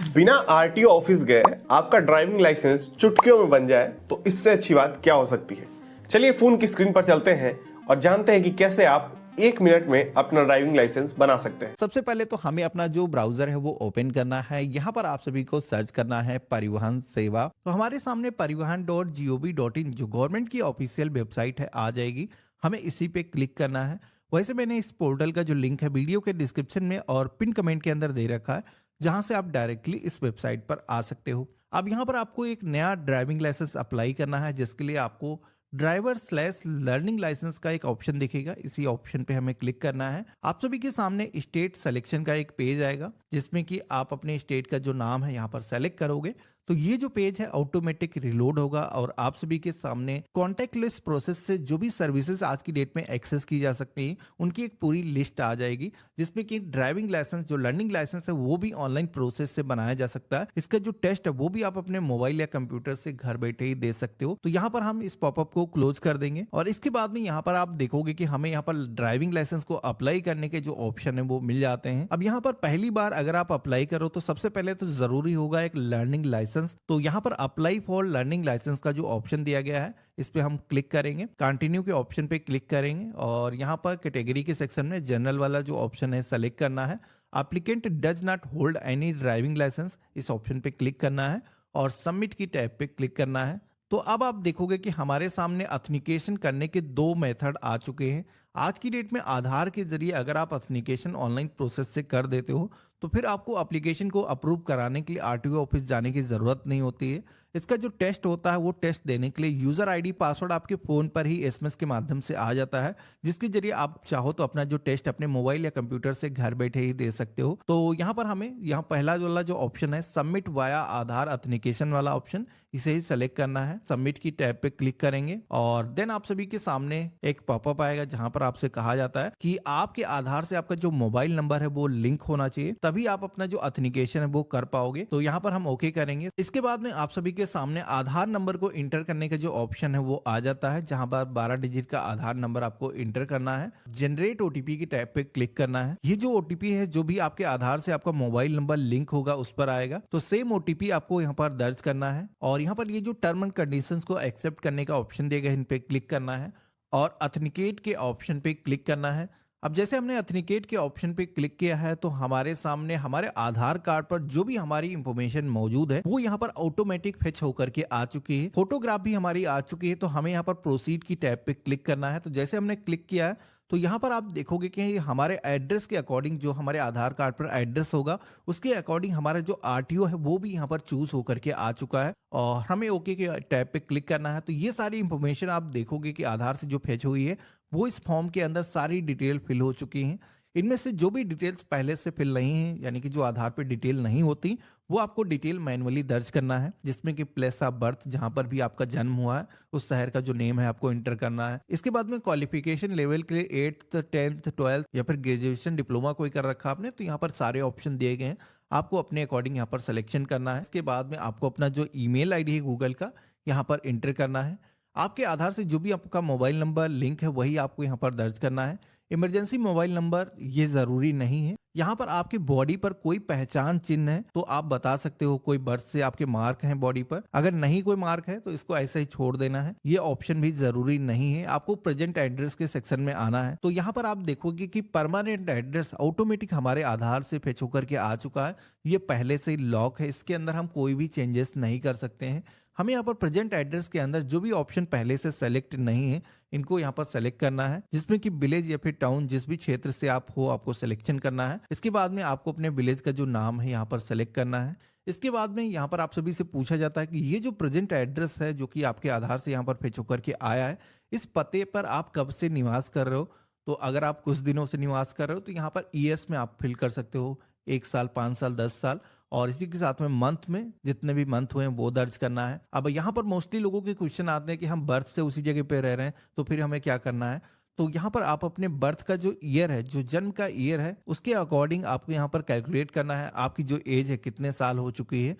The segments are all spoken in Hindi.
बिना आरटीओ ऑफिस गए आपका ड्राइविंग लाइसेंस चुटकियों में बन जाए तो इससे अच्छी बात क्या हो सकती है। चलिए फोन की स्क्रीन पर चलते हैं और जानते हैं कि कैसे आप 1 मिनट में अपना ड्राइविंग लाइसेंस बना सकते हैं। सबसे पहले तो हमें अपना जो ब्राउजर है वो ओपन करना है। यहाँ पर आप सभी को सर्च करना है परिवहन सेवा। तो हमारे सामने परिवहन.gov.in जो गवर्नमेंट की ऑफिशियल वेबसाइट है आ जाएगी। हमें इसी पे क्लिक करना है। वैसे मैंने इस पोर्टल का जो लिंक है वीडियो के डिस्क्रिप्शन में और पिन कमेंट के अंदर दे रखा है, जहां से आप डायरेक्टली इस वेबसाइट पर आ सकते हो। अब यहाँ पर आपको एक नया ड्राइविंग लाइसेंस अप्लाई करना है, जिसके लिए आपको ड्राइवर स्लैश लर्निंग लाइसेंस का एक ऑप्शन दिखेगा। इसी ऑप्शन पे हमें क्लिक करना है। आप सभी के सामने स्टेट सिलेक्शन का एक पेज आएगा, जिसमें कि आप अपने स्टेट का जो नाम है यहाँ पर सेलेक्ट करोगे तो ये जो पेज है ऑटोमेटिक रिलोड होगा और आप सभी के सामने कॉन्टेक्टलेस प्रोसेस से जो भी सर्विसेज आज की डेट में एक्सेस की जा सकती हैं उनकी एक पूरी लिस्ट आ जाएगी, जिसमें कि ड्राइविंग लाइसेंस जो लर्निंग लाइसेंस है वो भी ऑनलाइन प्रोसेस से बनाया जा सकता है। इसका जो टेस्ट है वो भी आप अपने मोबाइल या कंप्यूटर से घर बैठे ही दे सकते हो। तो यहाँ पर हम इस पॉपअप को क्लोज कर देंगे और इसके बाद में यहाँ पर आप देखोगे कि हमें यहाँ पर ड्राइविंग लाइसेंस को अप्लाई करने के जो ऑप्शन है वो मिल जाते हैं। अब यहाँ पर पहली बार अगर आप अप्लाई करो तो सबसे पहले तो जरूरी होगा एक लर्निंग लाइसेंस। तो यहाँ पर अप्लाई फॉर लर्निंग लाइसेंस का जो ऑप्शन दिया गया है इस पे हम क्लिक करेंगे, कंटिन्यू के ऑप्शन पे क्लिक करेंगे और यहाँ पर कैटेगरी के सेक्शन में जनरल वाला जो ऑप्शन है सेलेक्ट करना है। Applicant does not hold any driving licence, इस ऑप्शन पे क्लिक करना है और सबमिट की टैब पे क्लिक करना है। तो अब आप देखोगे कि हमारे सामने ऑथेंटिकेशन करने के 2 मेथड आ चुके हैं। आज की डेट में आधार के जरिए अगर आप ऑथेंटिकेशन ऑनलाइन प्रोसेस से कर देते हो तो फिर आपको एप्लीकेशन को अप्रूव कराने के लिए आरटीओ ऑफिस जाने की जरूरत नहीं होती है। इसका जो टेस्ट होता है वो टेस्ट देने के लिए यूजर आईडी पासवर्ड आपके फोन पर ही एसएमएस के माध्यम से आ जाता है, जिसके जरिए आप चाहो तो अपना जो टेस्ट अपने मोबाइल या कंप्यूटर से घर बैठे ही दे सकते हो। तो यहाँ पर हमें यहाँ पहला वाला जो ऑप्शन है सबमिट वाया आधार ऑथेंटिकेशन वाला ऑप्शन, इसे ही सेलेक्ट करना है। सबमिट की टैब पे क्लिक करेंगे और देन आप सभी के सामने एक पॉपअप आएगा जहां पर आपसे कहा जाता है कि आपके आधार से आपका जो मोबाइल नंबर है वो लिंक होना चाहिए, तभी आप अपना जो ऑथेंटिकेशन है वो कर पाओगे। तो यहाँ पर हम ओके करेंगे। इसके बाद में आप सभी के सामने आधार नंबर को इंटर करने का जो ऑप्शन है वो आ जाता है, जहां पर 12 डिजिट का आधार नंबर आपको इंटर करना है। जनरेट ओटीपी की टैब पे क्लिक करना है। ये जो ओटीपी है जो भी आपके आधार से आपका मोबाइल नंबर लिंक होगा उस पर आएगा, तो सेम ओटीपी आपको यहाँ पर दर्ज करना है और यहाँ पर ये जो टर्म एंड कंडीशंस को एक्सेप्ट करने का ऑप्शन दिया गया है इन पे क्लिक करना है और ऑथेंटिकेट के ऑप्शन पे क्लिक करना है। अब जैसे हमने ऑथेंटिकेट के ऑप्शन पे क्लिक किया है तो हमारे सामने हमारे आधार कार्ड पर जो भी हमारी इंफॉर्मेशन मौजूद है वो यहाँ पर ऑटोमेटिक फेच होकर के आ चुकी है। फोटोग्राफ भी हमारी आ चुकी है। तो हमें यहाँ पर प्रोसीड की टैब पे क्लिक करना है। तो जैसे हमने क्लिक किया है तो यहाँ पर आप देखोगे कि हमारे एड्रेस के अकॉर्डिंग जो हमारे आधार कार्ड पर एड्रेस होगा उसके अकॉर्डिंग हमारा जो आरटीओ है वो भी यहाँ पर चूज होकर के आ चुका है और हमें ओके के टैब पे क्लिक करना है। तो ये सारी इंफॉर्मेशन आप देखोगे कि आधार से जो फेच हुई है वो इस फॉर्म के अंदर सारी डिटेल फिल हो चुकी हैं। इनमें से जो भी डिटेल्स पहले से फिल नहीं है, यानी कि जो आधार पे डिटेल नहीं होती, वो आपको डिटेल मैनुअली दर्ज करना है, जिसमें कि प्लेस ऑफ बर्थ जहां पर भी आपका जन्म हुआ है उस शहर का जो नेम है आपको इंटर करना है। इसके बाद में क्वालिफिकेशन लेवल के लिए 8th 10th 12th या फिर ग्रेजुएशन डिप्लोमा कोई कर रखा आपने तो यहाँ पर सारे ऑप्शन दिए गए हैं, आपको अपने अकॉर्डिंग यहाँ पर सिलेक्शन करना है। इसके बाद में आपको अपना जो ईमेल आईडी है गूगल का यहाँ पर इंटर करना है। आपके आधार से जो भी आपका मोबाइल नंबर लिंक है वही आपको यहाँ पर दर्ज करना है। इमरजेंसी मोबाइल नंबर ये जरूरी नहीं है। यहाँ पर आपकी बॉडी पर कोई पहचान चिन्ह है तो आप बता सकते हो, कोई बर्थ से आपके मार्क हैं बॉडी पर, अगर नहीं कोई मार्क है तो इसको ऐसे ही छोड़ देना है। ये ऑप्शन भी जरूरी नहीं है। आपको प्रेजेंट एड्रेस के सेक्शन में आना है। तो यहाँ पर आप देखोगे कि परमानेंट एड्रेस ऑटोमेटिक हमारे आधार से फेच होकर के आ चुका है। ये पहले से ही लॉक है, इसके अंदर हम कोई भी चेंजेस नहीं कर सकते हैं। हमें यहाँ पर प्रेजेंट एड्रेस के अंदर जो भी ऑप्शन पहले से सेलेक्ट नहीं है इनको यहाँ पर सेलेक्ट करना है, जिसमें कि विलेज या फिर टाउन जिस भी क्षेत्र से आप हो आपको सिलेक्शन करना है। इसके बाद में आपको अपने विलेज का जो नाम है यहाँ पर सेलेक्ट करना है। इसके बाद में यहाँ पर आप सभी से पूछा जाता है कि ये जो प्रेजेंट एड्रेस है जो कि आपके आधार से यहाँ पर फेच होकर के आया है, इस पते पर आप कब से निवास कर रहे हो। तो अगर आप कुछ दिनों से निवास कर रहे हो तो यहाँ पर ईयर्स में आप फिल कर सकते हो, 1 साल, 5 साल, 10 साल, और इसी के साथ में मंथ में जितने भी मंथ हुए हैं वो दर्ज करना है। अब यहाँ पर मोस्टली लोगों के क्वेश्चन आते हैं कि हम बर्थ से उसी जगह पे रह रहे हैं तो फिर हमें क्या करना है। तो यहाँ पर आप अपने बर्थ का जो ईयर है, जो जन्म का ईयर है, उसके अकॉर्डिंग आपको यहाँ पर कैलकुलेट करना है आपकी जो एज है कितने साल हो चुकी है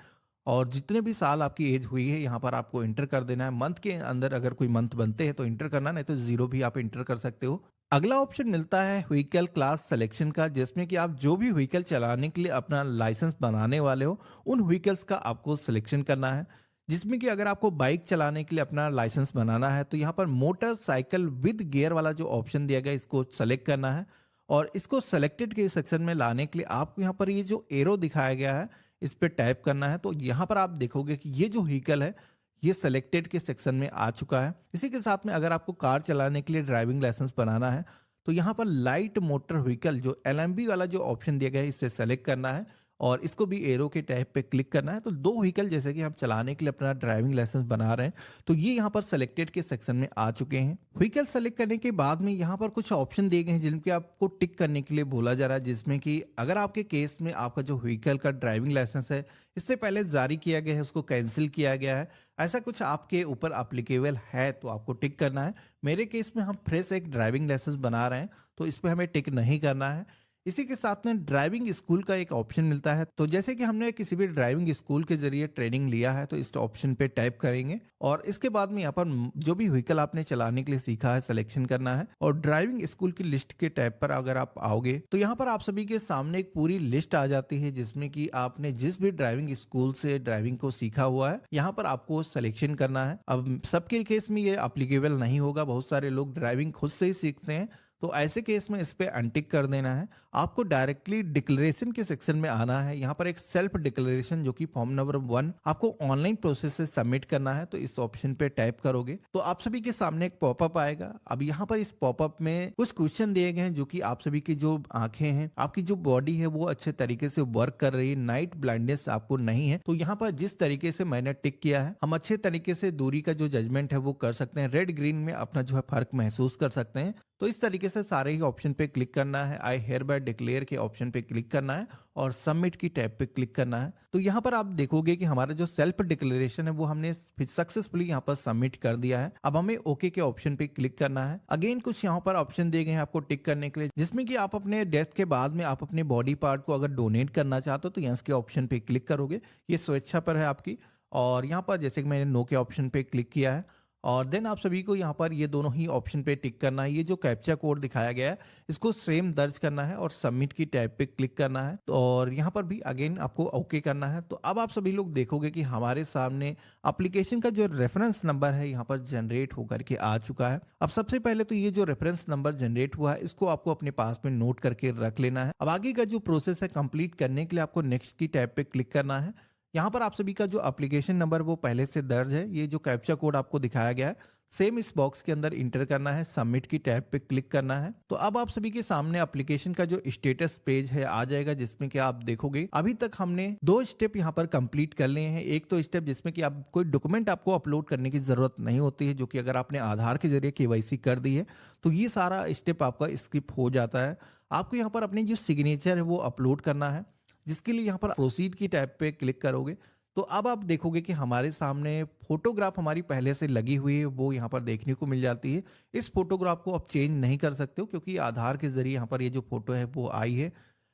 और जितने भी साल आपकी एज हुई है यहाँ पर आपको इंटर कर देना है। मंथ के अंदर अगर कोई मंथ बनते हैं तो इंटर करना, नहीं तो जीरो भी आप इंटर कर सकते हो। अगला ऑप्शन मिलता है व्हीकल क्लास सिलेक्शन का, जिसमें कि आप जो भी व्हीकल चलाने के लिए अपना लाइसेंस बनाने वाले हो उन व्हीकल्स का आपको सिलेक्शन करना है। जिसमें कि अगर आपको बाइक चलाने के लिए अपना लाइसेंस बनाना है तो यहाँ पर मोटरसाइकिल विद गियर वाला जो ऑप्शन दिया गया है इसको सेलेक्ट करना है। और इसको सेलेक्टेड के सेक्शन में लाने के लिए आपको यहाँ पर ये जो एरो दिखाया गया है इस पर टैप करना है। तो यहाँ पर आप देखोगे कि ये जो व्हीकल है ये सेलेक्टेड के सेक्शन में आ चुका है। इसी के साथ में अगर आपको कार चलाने के लिए ड्राइविंग लाइसेंस बनाना है तो यहाँ पर लाइट मोटर व्हीकल जो LMB वाला जो ऑप्शन दिया गया है इसे सेलेक्ट करना है और इसको भी एरो के टैब पे क्लिक करना है। तो दो व्हीकल जैसे कि हम चलाने के लिए अपना ड्राइविंग लाइसेंस बना रहे हैं तो ये यहाँ पर सेलेक्टेड के सेक्शन में आ चुके हैं। व्हीकल सेलेक्ट करने के बाद में यहाँ पर कुछ ऑप्शन दिए गए हैं जिनके आपको टिक करने के लिए बोला जा रहा है, जिसमें कि अगर आपके केस में आपका जो व्हीकल का ड्राइविंग लाइसेंस है इससे पहले जारी किया गया है उसको कैंसिल किया गया है, ऐसा कुछ आपके ऊपर अप्लीकेबल है तो आपको टिक करना है। मेरे केस में हम फ्रेश एक ड्राइविंग लाइसेंस बना रहे हैं तो इस पर हमें टिक नहीं करना है। इसी के साथ में ड्राइविंग स्कूल का एक ऑप्शन मिलता है, तो जैसे कि हमने किसी भी ड्राइविंग स्कूल के जरिए ट्रेनिंग लिया है तो इस ऑप्शन पे टैप करेंगे और इसके बाद में यहाँ पर जो भी व्हीकल आपने चलाने के लिए सीखा है सिलेक्शन करना है और ड्राइविंग स्कूल की लिस्ट के टैब पर अगर आप आओगे तो यहाँ पर आप सभी के सामने एक पूरी लिस्ट आ जाती है जिसमें कि आपने जिस भी ड्राइविंग स्कूल से ड्राइविंग को सीखा हुआ है यहाँ पर आपको सिलेक्शन करना है। अब सबके केस में ये अप्लीकेबल नहीं होगा, बहुत सारे लोग ड्राइविंग खुद से ही सीखते हैं तो ऐसे केस में इस पे अनटिक कर देना है। आपको डायरेक्टली डिक्लेरेशन के सेक्शन में आना है। यहाँ पर एक सेल्फ डिक्लेरेशन जो कि फॉर्म नंबर 1 आपको ऑनलाइन प्रोसेस से सबमिट करना है तो इस ऑप्शन पे टैप करोगे तो आप सभी के सामने एक पॉपअप आएगा। अब यहाँ पर इस पॉपअप में कुछ क्वेश्चन दिए गए हैं जो कि आप सभी की जो आंखें हैं, आपकी जो बॉडी है वो अच्छे तरीके से वर्क कर रही है, नाइट ब्लाइंडनेस आपको नहीं है। तो यहाँ पर जिस तरीके से मैंने टिक किया है हम अच्छे तरीके से दूरी का जो जजमेंट है वो कर सकते हैं, रेड ग्रीन में अपना जो है फर्क महसूस कर सकते हैं। तो इस तरीके से सारे ही ऑप्शन पे क्लिक करना है, आई हेयर बाय डिक्लेयर के ऑप्शन पे क्लिक करना है और सबमिट की टैब पे क्लिक करना है। तो यहाँ पर आप देखोगे कि हमारा जो सेल्फ डिक्लेरेशन है वो हमने सक्सेसफुली यहाँ पर सबमिट कर दिया है। अब हमें ओके के ऑप्शन पे क्लिक करना है। अगेन कुछ यहाँ पर ऑप्शन दिए गए हैं आपको टिक करने के लिए, जिसमें कि आप अपने डेथ के बाद में आप अपने बॉडी पार्ट को अगर डोनेट करना चाहते हो तो यस के ऑप्शन पे क्लिक करोगे, ये स्वेच्छा पर है आपकी। और यहाँ पर जैसे कि मैंने नो के ऑप्शन पे क्लिक किया है और देन आप सभी को यहाँ पर ये दोनों ही ऑप्शन पे टिक करना है। ये जो कैप्चा कोड दिखाया गया है इसको सेम दर्ज करना है और सबमिट की टैब पे क्लिक करना है और यहाँ पर भी अगेन आपको ओके करना है। तो अब आप सभी लोग देखोगे कि हमारे सामने एप्लीकेशन का जो रेफरेंस नंबर है यहाँ पर जनरेट होकर के आ चुका है। अब सबसे पहले तो ये जो रेफरेंस नंबर जनरेट हुआ है इसको आपको अपने पास में नोट करके रख लेना है। अब आगे का जो प्रोसेस है कंप्लीट करने के लिए आपको नेक्स्ट की टैब पे क्लिक करना है। यहाँ पर आप सभी का जो एप्लीकेशन नंबर वो पहले से दर्ज है, ये जो कैप्चा कोड आपको दिखाया गया है सेम इस बॉक्स के अंदर इंटर करना है, सबमिट की टैब पे क्लिक करना है। तो अब आप सभी के सामने एप्लीकेशन का जो स्टेटस पेज है आ जाएगा, जिसमें कि आप देखोगे अभी तक हमने 2 स्टेप यहाँ पर कंप्लीट कर लिए हैं। एक तो स्टेप जिसमें कि आप कोई डॉक्यूमेंट आपको अपलोड करने की जरूरत नहीं होती है, जो कि अगर आपने आधार के जरिए KYC कर दी है तो ये सारा स्टेप आपका स्किप हो जाता है। आपको यहाँ पर अपनी जो सिग्नेचर है वो अपलोड करना है, जिसके लिए यहाँ पर प्रोसीड की टैब पे क्लिक करोगे तो अब आप देखोगे कि हमारे सामने फोटोग्राफ हमारी पहले से लगी हुई है वो यहाँ पर देखने को मिल जाती है। इस फोटोग्राफ को आप चेंज नहीं कर सकते हो क्योंकि आधार के जरिए यहाँ पर ये जो फोटो है वो आई है।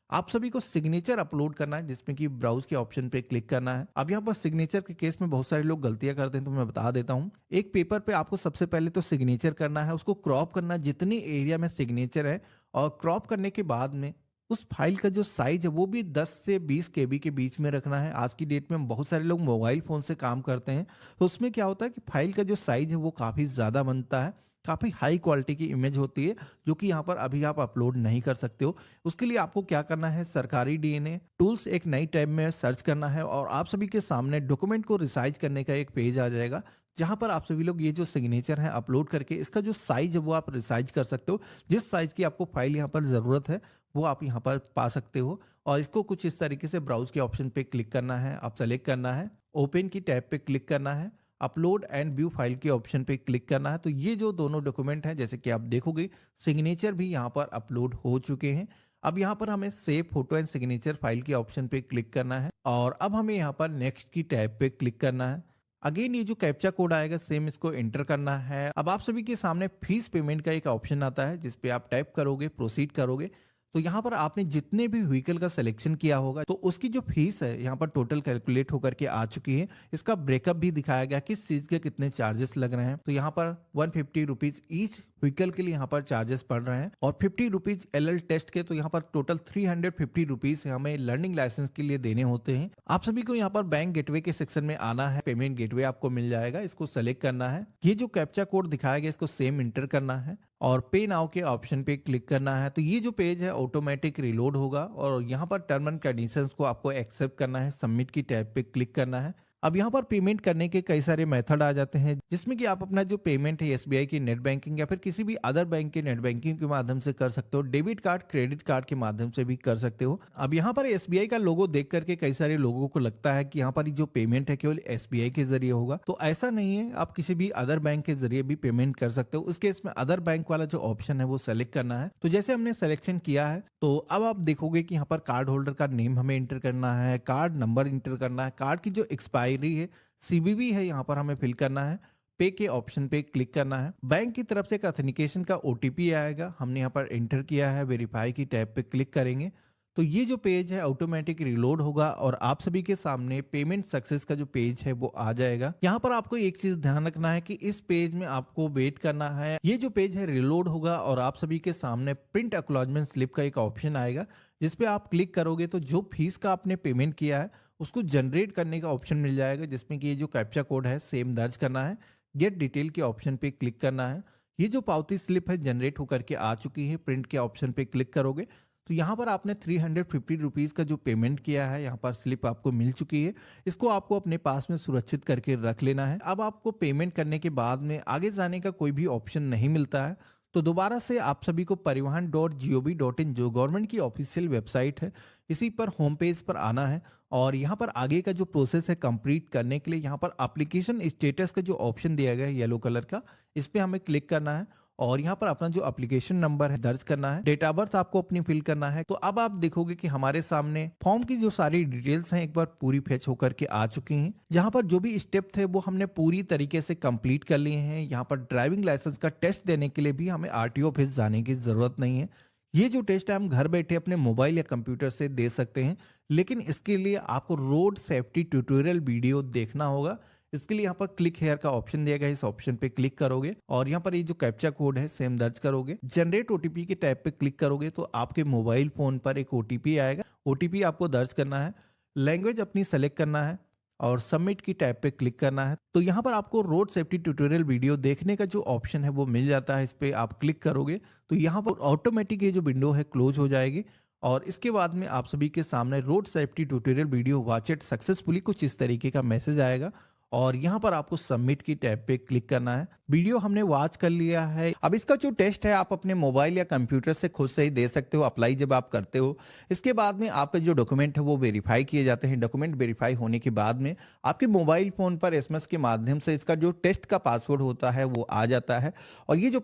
आप सभी को सिग्नेचर अपलोड करना है, जिसमें कि ब्राउज के ऑप्शन पे क्लिक करना है। अब यहाँ पर सिग्नेचर के केस में बहुत सारे लोग गलतियां करते हैं तो मैं बता देता हूँ। एक पेपर पे आपको सबसे पहले तो सिग्नेचर करना है, उसको क्रॉप करना है जितनी एरिया में सिग्नेचर है और क्रॉप करने के बाद में उस फाइल का जो साइज है वो भी 10 से 20 KB के बीच में रखना है। आज की डेट में बहुत सारे लोग मोबाइल फोन से काम करते हैं तो उसमें क्या होता है कि फाइल का जो साइज है वो काफ़ी ज़्यादा बनता है, काफ़ी हाई क्वालिटी की इमेज होती है जो कि यहाँ पर अभी आप अपलोड नहीं कर सकते हो। उसके लिए आपको क्या करना है, सरकारी DNA टूल्स एक नई टैब में सर्च करना है और आप सभी के सामने डॉक्यूमेंट को रिसाइज करने का एक पेज आ जाएगा, जहां पर आप सभी लोग ये जो सिग्नेचर है अपलोड करके इसका जो साइज है वो आप रिसाइज कर सकते हो। जिस साइज की आपको फाइल यहाँ पर ज़रूरत है वो आप यहाँ पर पा सकते हो और इसको कुछ इस तरीके से ब्राउज के ऑप्शन पे क्लिक करना है, आप सेलेक्ट करना है, ओपन की टैब पे क्लिक करना है, अपलोड एंड व्यू फाइल के ऑप्शन पे क्लिक करना है। तो ये जो दोनों डॉक्यूमेंट हैं जैसे कि आप देखोगे सिग्नेचर भी यहाँ पर अपलोड हो चुके हैं। अब यहाँ पर हमें save photo and signature file के ऑप्शन पे क्लिक करना है और अब हमें यहाँ पर नेक्स्ट की टैब पे क्लिक करना है। अगेन ये जो कैप्चा कोड आएगा सेम इसको एंटर करना है। अब आप सभी के सामने फीस पेमेंट का एक ऑप्शन आता है जिस पे आप टाइप करोगे, प्रोसीड करोगे तो यहाँ पर आपने जितने भी व्हीकल का सिलेक्शन किया होगा तो उसकी जो फीस है यहाँ पर टोटल कैलकुलेट होकर के आ चुकी है। इसका ब्रेकअप भी दिखाया गया किस चीज के कितने चार्जेस लग रहे हैं। तो यहाँ पर 150 रुपीज ईच व्हीकल के लिए यहाँ पर चार्जेस पड़ रहे हैं और 50 रुपीज LL टेस्ट के, तो यहाँ पर टोटल 350 रुपीज हमें लर्निंग लाइसेंस के लिए देने होते हैं। आप सभी को यहाँ पर बैंक गेटवे के सेक्शन में आना है, पेमेंट गेटवे आपको मिल जाएगा, इसको सेलेक्ट करना है। ये जो कैप्चा कोड दिखाया गया इसको सेम इंटर करना है और पे नाउ के ऑप्शन पे क्लिक करना है। तो ये जो पेज है ऑटोमेटिक रिलोड होगा और यहाँ पर टर्म एंड कंडीशंस को आपको एक्सेप्ट करना है, सबमिट की टैब पे क्लिक करना है। अब यहाँ पर पेमेंट करने के कई सारे मेथड आ जाते हैं, जिसमें कि आप अपना जो पेमेंट है SBI की नेट बैंकिंग या फिर किसी भी अदर बैंक के नेट बैंकिंग के माध्यम से कर सकते हो, डेबिट कार्ड, क्रेडिट कार्ड के माध्यम से भी कर सकते हो। अब यहाँ पर SBI का लोगो देख करके कई सारे लोगों को लगता है कि यहाँ पर जो पेमेंट है केवल SBI के जरिए होगा, तो ऐसा नहीं है। आप किसी भी अदर बैंक के जरिए भी पेमेंट कर सकते हो। उसके इसमें अदर बैंक वाला जो ऑप्शन है वो सेलेक्ट करना है। तो जैसे हमने सिलेक्शन किया है, तो अब आप देखोगे कि यहाँ पर कार्ड होल्डर का नेम हमें इंटर करना है, कार्ड नंबर इंटर करना है, कार्ड की जो एक्सपायरी है CVV है यहाँ पर हमें फिल करना है, पे के ऑप्शन पे क्लिक करना है। बैंक की तरफ से एक ऑथेंटिकेशन का OTP आएगा, हमने यहाँ पर एंटर किया है, वेरीफाई की टैब पे क्लिक करेंगे तो ये जो पेज है ऑटोमेटिक रिलोड होगा और आप सभी के सामने पेमेंट सक्सेस का जो पेज है वो आ जाएगा। यहाँ पर आपको एक चीज ध्यान रखना है कि इस पेज में आपको वेट करना है। ये जो पेज है रिलोड होगा और आप सभी के सामने प्रिंट एक्नॉलेजमेंट स्लिप का एक ऑप्शन आएगा, जिसपे आप क्लिक करोगे तो जो फीस का आपने पेमेंट किया है उसको जनरेट करने का ऑप्शन मिल जाएगा, जिसमें कि ये जो कैप्चा कोड है सेम दर्ज करना है, गेट डिटेल के ऑप्शन पे क्लिक करना है। ये जो पावती स्लिप है जनरेट होकर के आ चुकी है, प्रिंट के ऑप्शन पे क्लिक करोगे तो यहाँ पर आपने 350 रुपीज का जो पेमेंट किया है, यहाँ पर स्लिप आपको मिल चुकी है। इसको आपको अपने पास में सुरक्षित करके रख लेना है। अब आपको पेमेंट करने के बाद में आगे जाने का कोई भी ऑप्शन नहीं मिलता है, तो दोबारा से आप सभी को परिवहन.gov.in जो गवर्नमेंट की ऑफिशियल वेबसाइट है, इसी पर होम पेज पर आना है और यहाँ पर आगे का जो प्रोसेस है कंप्लीट करने के लिए यहाँ पर एप्लीकेशन स्टेटस का जो ऑप्शन दिया गया है येलो कलर का, इस पे हमें क्लिक करना है और यहाँ पर अपना जो एप्लीकेशन नंबर है दर्ज करना है, डेट ऑफ बर्थ आपको अपनी फिल करना है। तो अब आप देखोगे कि हमारे सामने फॉर्म की जो सारी डिटेल्स हैं एक बार पूरी फेच होकर के आ चुकी हैं, जहाँ पर जो भी स्टेप थे वो हमने पूरी तरीके से कंप्लीट कर लिए हैं। यहाँ पर ड्राइविंग लाइसेंस का टेस्ट देने के लिए भी हमें RTO ऑफिस जाने की जरूरत नहीं है। ये जो टेस्ट है हम घर बैठे अपने मोबाइल या कंप्यूटर से दे सकते हैं, लेकिन इसके लिए आपको रोड सेफ्टी ट्यूटोरियल वीडियो देखना होगा। इसके लिए यहाँ पर क्लिक हेयर का ऑप्शन दिया गया है, इस ऑप्शन पे क्लिक करोगे और यहाँ पर ये जो कैप्चा कोड है सेम दर्ज करोगे, जनरेट OTP के टैब पे क्लिक करोगे तो आपके मोबाइल फोन पर एक OTP आएगा। OTP आपको दर्ज करना है, लैंग्वेज अपनी सेलेक्ट करना है और सबमिट की टैब पे क्लिक करना है। तो यहाँ पर आपको रोड सेफ्टी ट्यूटोरियल वीडियो देखने का जो ऑप्शन है वो मिल जाता है। इस पे आप क्लिक करोगे तो यहाँ पर ऑटोमेटिक ये जो विंडो है क्लोज हो जाएगी और इसके बाद में आप सभी के सामने road safety tutorial video watch it successfully कुछ इस तरीके का मैसेज आएगा और यहाँ पर आपको सबमिट की टैब पे क्लिक करना है। वीडियो हमने वॉच कर लिया है। अब इसका जो टेस्ट है आप अपने मोबाइल या कंप्यूटर से खुद से ही दे सकते हो अप्लाई जब आप करते हो। इसके बाद में आपका जो डॉक्यूमेंट है वो वेरीफाई किए जाते हैं। डॉक्यूमेंट वेरीफाई होने के बाद में आपके मोबाइल फोन पर SMS के माध्यम से इसका जो टेस्ट का पासवर्ड होता है वो आ जाता है और ये जो